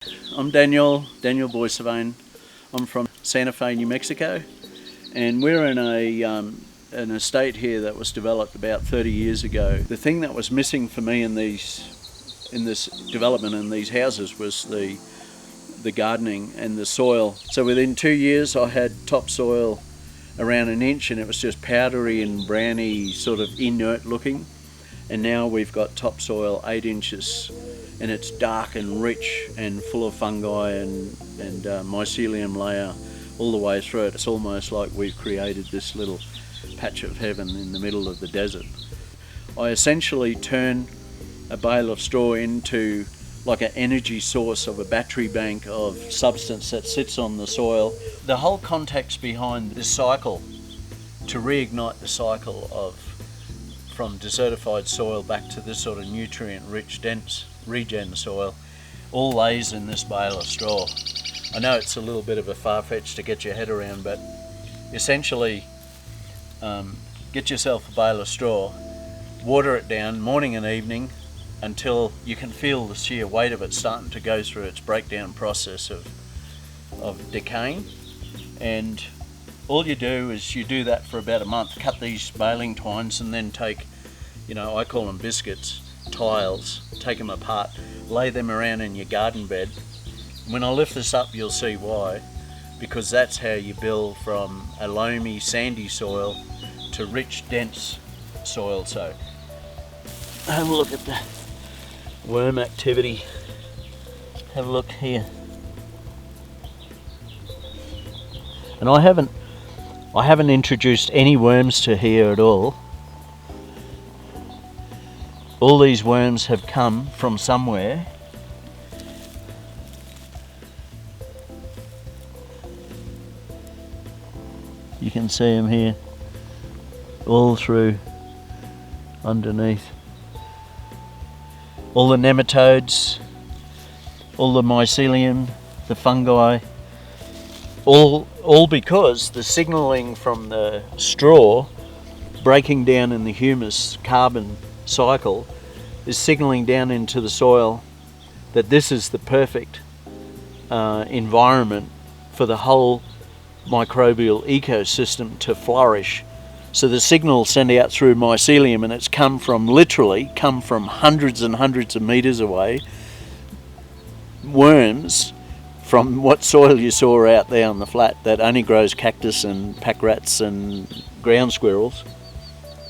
I'm Daniel Boissevain. I'm from Santa Fe, New Mexico, and we're in an estate here that was developed about 30 years ago. The thing that was missing for me in this development in these houses was the gardening and the soil. So within 2 years I had topsoil around an inch, and it was just powdery and browny, sort of inert looking. And now we've got topsoil 8 inches, and it's dark and rich and full of fungi and mycelium layer all the way through it. It's almost like we've created this little patch of heaven in the middle of the desert. I essentially turn a bale of straw into like an energy source of a battery bank of substance that sits on the soil. The whole context behind this cycle, to reignite the cycle of from desertified soil back to this sort of nutrient-rich, dense regen soil, all lays in this bale of straw. I know it's a little bit of a far-fetched to get your head around, but essentially get yourself a bale of straw, water it down morning and evening until you can feel the sheer weight of it starting to go through its breakdown process of decaying. And all you do is you do that for about a month, cut these baling twines, and then take, I call them biscuits, tiles, take them apart, lay them around in your garden bed. When I lift this up, you'll see why, because that's how you build from a loamy, sandy soil to rich, dense soil. So have a look at the worm activity. Have a look here. And I haven't introduced any worms to here at all. All these worms have come from somewhere. You can see them here, all through underneath. All the nematodes, all the mycelium, the fungi, all because the signalling from the straw breaking down in the humus carbon cycle is signalling down into the soil that this is the perfect environment for the whole microbial ecosystem to flourish. So the signal sent out through mycelium, and it's literally come from hundreds and hundreds of meters away, worms from what soil you saw out there on the flat that only grows cactus and pack rats and ground squirrels.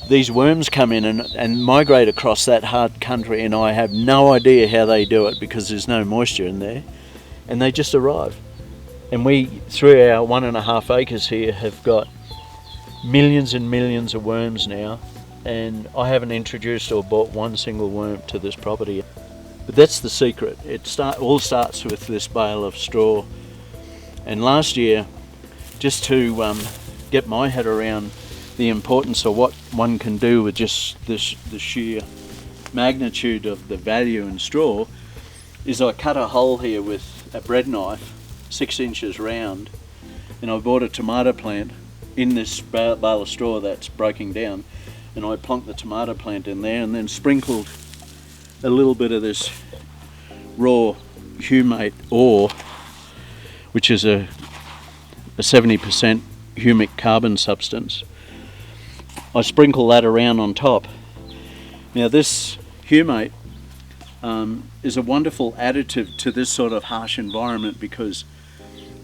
These worms come in and migrate across that hard country, and I have no idea how they do it because there's no moisture in there, and they just arrive. And we, through our 1.5 acres here, have got millions and millions of worms now, and I haven't introduced or bought one single worm to this property. But that's the secret. It all starts with this bale of straw. And last year, just to get my head around the importance of what one can do with just the sheer magnitude of the value in straw, is I cut a hole here with a bread knife, 6 inches round, and I bought a tomato plant in this bale of straw that's breaking down, and I plonked the tomato plant in there and then sprinkled a little bit of this raw humate ore, which is a 70% humic carbon substance. I sprinkle that around on top. Now this humate is a wonderful additive to this sort of harsh environment because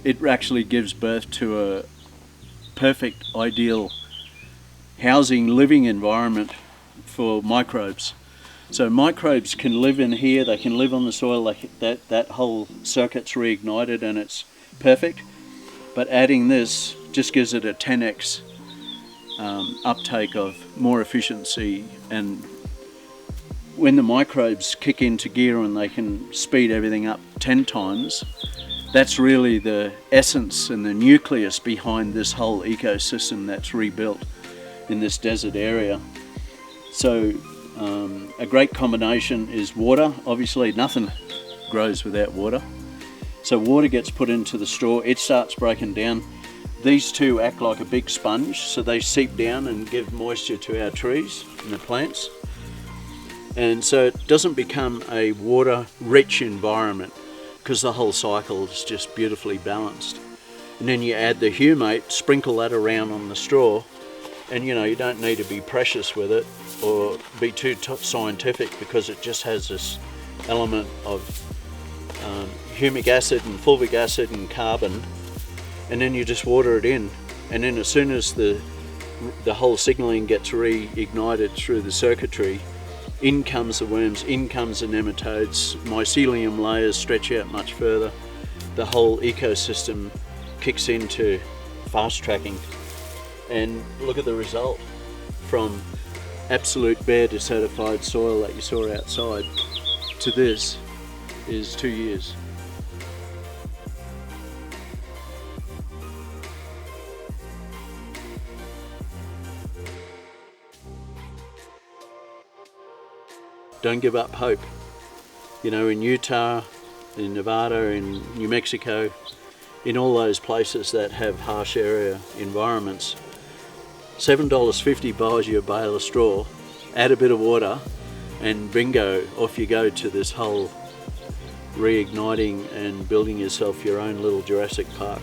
it actually gives birth to a perfect, ideal housing, living environment for microbes. So microbes can live in here, they can live on the soil, that whole circuit's reignited and it's perfect. But adding this just gives it a 10x uptake of more efficiency, and when the microbes kick into gear and they can speed everything up 10 times, that's really the essence and the nucleus behind this whole ecosystem that's rebuilt in this desert area. So a great combination is water. Obviously nothing grows without water. So water gets put into the straw, it starts breaking down. These two act like a big sponge, so they seep down and give moisture to our trees and the plants. And so it doesn't become a water-rich environment. because the whole cycle is just beautifully balanced. And then you add the humate, sprinkle that around on the straw, and you don't need to be precious with it or be too scientific, because it just has this element of humic acid and fulvic acid and carbon, and then you just water it in, and then as soon as the whole signalling gets reignited through the circuitry, in comes the worms, in comes the nematodes, mycelium layers stretch out much further, the whole ecosystem kicks into fast tracking. And look at the result. From absolute bare desertified soil that you saw outside to this is 2 years. Don't give up hope. In Utah, in Nevada, in New Mexico, in all those places that have harsh area environments, $7.50 buys you a bale of straw, add a bit of water, and bingo, off you go to this whole reigniting and building yourself your own little Jurassic Park.